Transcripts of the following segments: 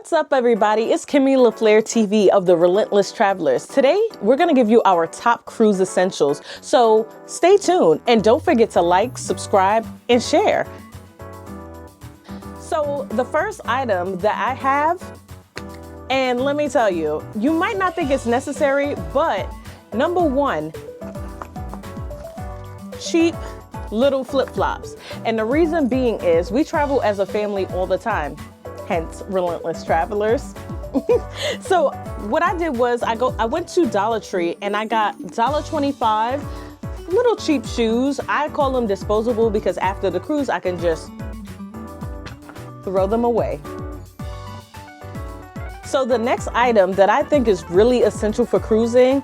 What's up, everybody? It's Kimmy LaFleur TV of the Relentless Travelers. Today, we're going to give you our top cruise essentials. So stay tuned and don't forget to like, subscribe, and share. So the first item that I have, and let me tell you, you might not think it's necessary, but number one, cheap little flip-flops. And the reason being is we travel as a family all the time. Hence Relentless Travelers. So what I did was I went to Dollar Tree and I got $1.25 little cheap shoes. I call them disposable because after the cruise I can just throw them away. So the next item that I think is really essential for cruising,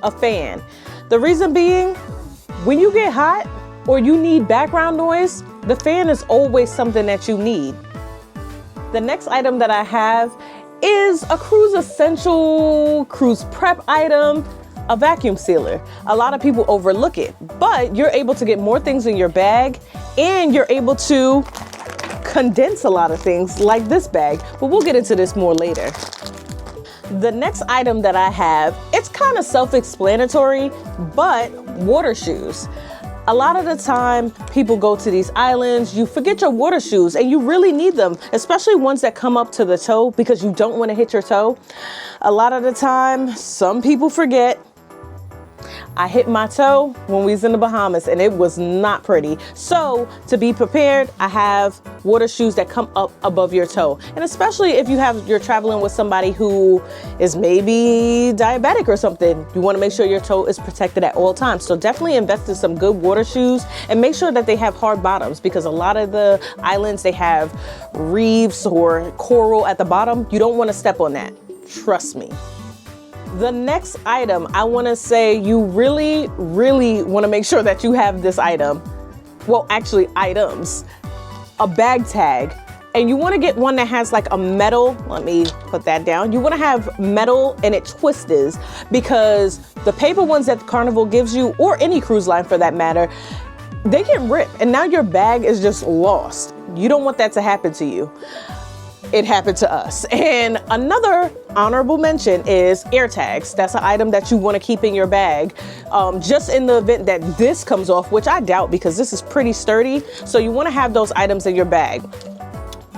a fan. The reason being, when you get hot or you need background noise, the fan is always something that you need. The next item that I have is a cruise essential, cruise prep item, a vacuum sealer. A lot of people overlook it, but you're able to get more things in your bag and you're able to condense a lot of things like this bag, but we'll get into this more later. The next item that I have, it's kind of self-explanatory, but water shoes. A lot of the time, people go to these islands, you forget your water shoes and you really need them, especially ones that come up to the toe because you don't want to hit your toe. A lot of the time, some people forget. I hit my toe when we was in the Bahamas and it was not pretty. So to be prepared, I have water shoes that come up above your toe. And especially if you're traveling with somebody who is maybe diabetic or something, you want to make sure your toe is protected at all times. So definitely invest in some good water shoes and make sure that they have hard bottoms because a lot of the islands, they have reefs or coral at the bottom. You don't want to step on that. Trust me. The next item, I want to say you really, really want to make sure that you have this item. Well, actually items, a bag tag. And you want to get one that has like a metal, let me put that down. You want to have metal and it twists because the paper ones that Carnival gives you, or any cruise line for that matter, they can rip and now your bag is just lost. You don't want that to happen to you. It happened to us. And another honorable mention is air tags. That's an item that you want to keep in your bag just in the event that this comes off, which I doubt because this is pretty sturdy. So you want to have those items in your bag.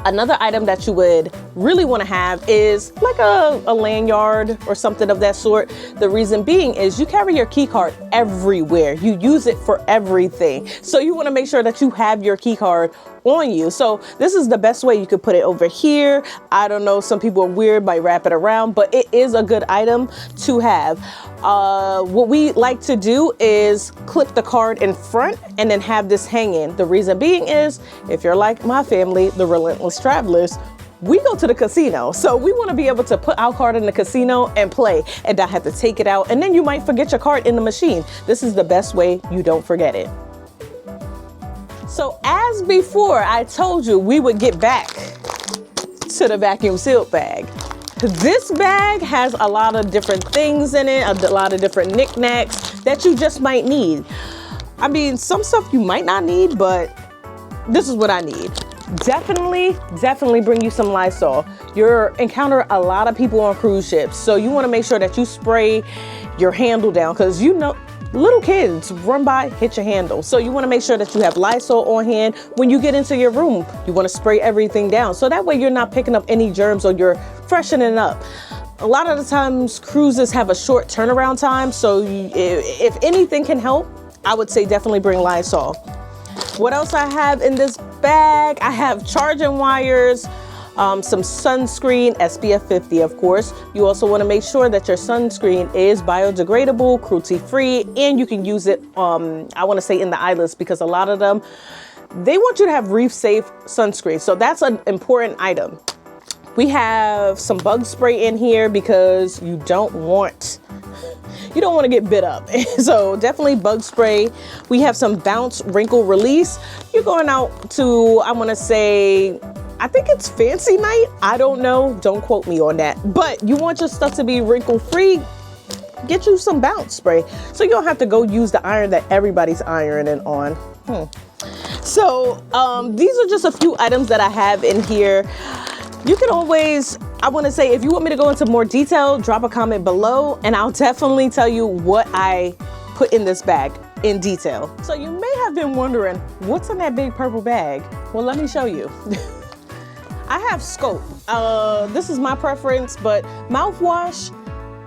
Another item that you would really want to have is like a lanyard or something of that sort. The reason being is you carry your key card everywhere. You use it for everything. So you want to make sure that you have your key card on you. So this is the best way. You could put it over here. I don't know, some people are weird by wrap it around, but it is a good item to have. What we like to do is clip the card in front and then have this hanging. The reason being is if you're like my family, the Relentless Travelers, we go to the casino. So we want to be able to put our card in the casino and play and not have to take it out. And then you might forget your card in the machine. This is the best way you don't forget it. So as before, I told you we would get back to the vacuum sealed bag. This bag has a lot of different things in it, a lot of different knickknacks that you just might need. I mean, some stuff you might not need, but this is what I need. Definitely bring you some Lysol. You're encounter a lot of people on cruise ships, so you want to make sure that you spray your handle down because you know, little kids run by, hit your handle. So you want to make sure that you have Lysol on hand. When you get into your room, you want to spray everything down. So that way you're not picking up any germs or you're freshening up. A lot of the times cruises have a short turnaround time. So if anything can help, I would say definitely bring Lysol. What else I have in this bag? I have charging wires, some sunscreen, SPF 50 of course. You also want to make sure that your sunscreen is biodegradable, cruelty-free, and you can use it, I want to say in the islands because a lot of them, they want you to have reef-safe sunscreen. So that's an important item. We have some bug spray in here because you don't want to get bit up. So definitely bug spray. We have some Bounce Wrinkle Release. You're going out to, I want to say, I think it's fancy night. I don't know. Don't quote me on that. But you want your stuff to be wrinkle free. Get you some Bounce spray so you don't have to go use the iron that everybody's ironing on. So these are just a few items that I have in here. You can always, I want to say, if you want me to go into more detail, drop a comment below and I'll definitely tell you what I put in this bag in detail. So you may have been wondering, what's in that big purple bag? Well, let me show you. I have Scope. This is my preference, but mouthwash,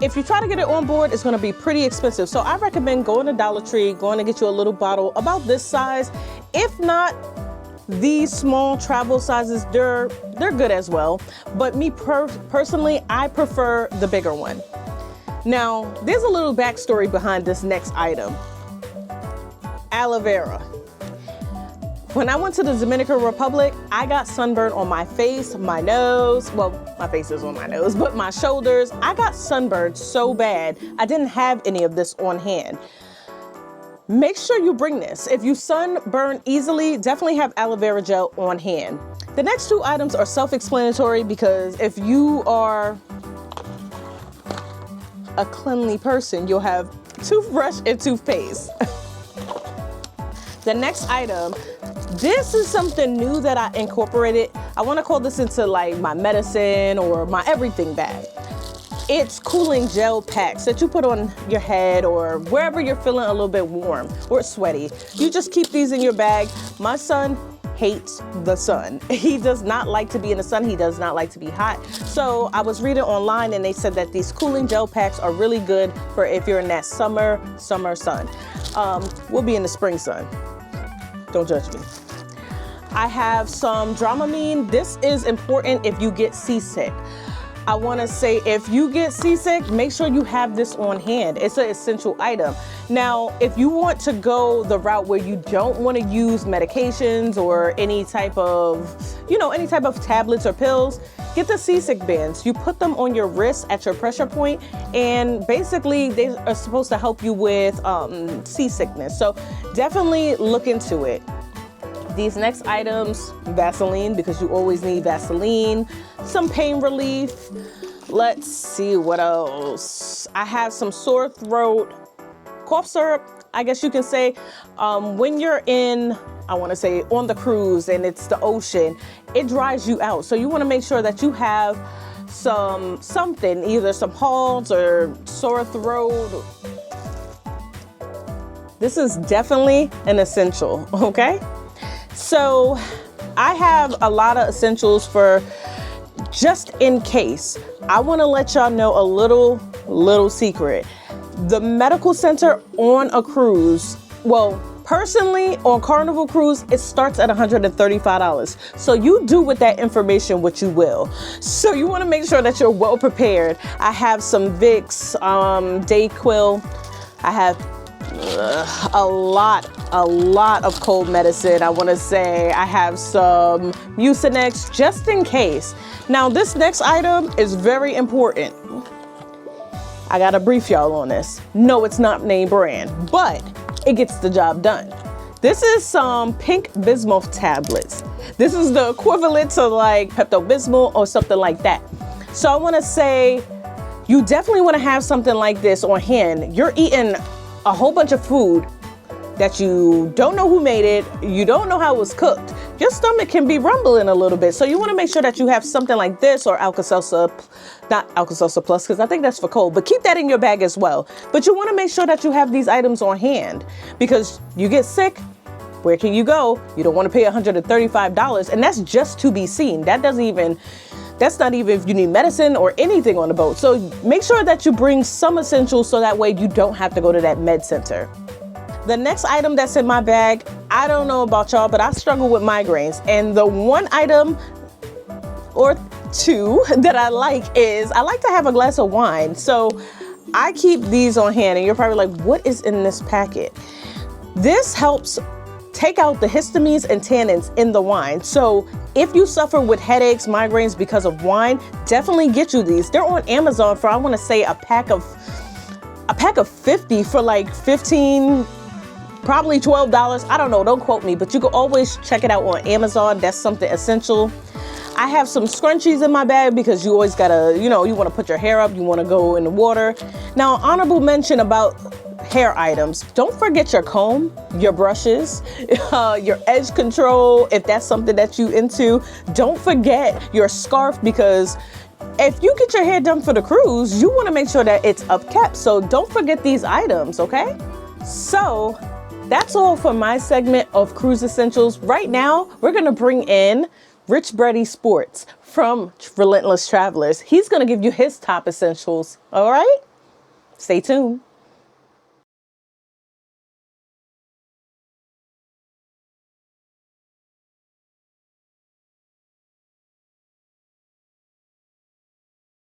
if you try to get it on board, it's gonna be pretty expensive. So I recommend going to Dollar Tree, going to get you a little bottle about this size. If not, these small travel sizes, they're good as well. But me personally, I prefer the bigger one. Now, there's a little backstory behind this next item. Aloe vera. When I went to the Dominican Republic, I got sunburn on my face, my nose. Well, my face is on my nose, but my shoulders. I got sunburned so bad, I didn't have any of this on hand. Make sure you bring this. If you sunburn easily, definitely have aloe vera gel on hand. The next two items are self-explanatory because if you are a cleanly person, you'll have toothbrush and toothpaste. The next item, this is something new that I incorporated. I want to call this into like my medicine or my everything bag. It's cooling gel packs that you put on your head or wherever you're feeling a little bit warm or sweaty. You just keep these in your bag. My son hates the sun. He does not like to be in the sun. He does not like to be hot. So I was reading online and they said that these cooling gel packs are really good for if you're in that summer sun. We'll be in the spring sun. Don't judge me. I have some Dramamine. This is important if you get seasick. I want to say if you get seasick, make sure you have this on hand. It's an essential item. Now, if you want to go the route where you don't want to use medications or any type of tablets or pills, get the seasick bands. You put them on your wrist at your pressure point, and basically they are supposed to help you with seasickness. So definitely look into it. These next items, Vaseline, because you always need Vaseline, some pain relief. Let's see what else. I have some sore throat, cough syrup, I guess you can say. When you're in, I want to say on the cruise and it's the ocean, it dries you out. So you want to make sure that you have something, either some Halls or sore throat. This is definitely an essential, okay? So I have a lot of essentials for just in case. I want to let y'all know a little secret. The medical center on a cruise, well, personally on Carnival Cruise, it starts at $135. So you do with that information what you will. So you want to make sure that you're well prepared. I have some Vicks, Dayquil. I have a lot of cold medicine. I want to say I have some Mucinex just in case. Now this next item is very important. I gotta brief y'all on this. No, it's not name brand, but it gets the job done. This is some pink Bismuth tablets. This is the equivalent to like Pepto-Bismol or something like that. So I want to say you definitely want to have something like this on hand. You're eating a whole bunch of food that you don't know who made it, you don't know how it was cooked. Your stomach can be rumbling a little bit. So you want to make sure that you have something like this or Alka-Seltzer, not Alka-Seltzer Plus, because I think that's for cold, but keep that in your bag as well. But you want to make sure that you have these items on hand because you get sick, where can you go? You don't want to pay $135, and that's just to be seen. That's not even if you need medicine or anything on the boat. So make sure that you bring some essentials so that way you don't have to go to that med center. The next item that's in my bag, I don't know about y'all, but I struggle with migraines. And the one item or two that I like is I like to have a glass of wine. So I keep these on hand and you're probably like, what is in this packet? This helps take out the histamines and tannins in the wine. So if you suffer with headaches, migraines because of wine, definitely get you these. They're on Amazon for, I want to say a pack of 50 for like 15, probably $12. I don't know, don't quote me, but you can always check it out on Amazon. That's something essential. I have some scrunchies in my bag because you always gotta, you want to put your hair up, you want to go in the water. Now, honorable mention about hair items. Don't forget your comb, your brushes, your edge control, if that's something that you into. Don't forget your scarf, because if you get your hair done for the cruise, you want to make sure that it's upkept. So don't forget these items, okay? So that's all for my segment of cruise essentials. Right now, we're going to bring in Rich Brady Sports from Relentless Travelers. He's going to give you his top essentials. All right? Stay tuned.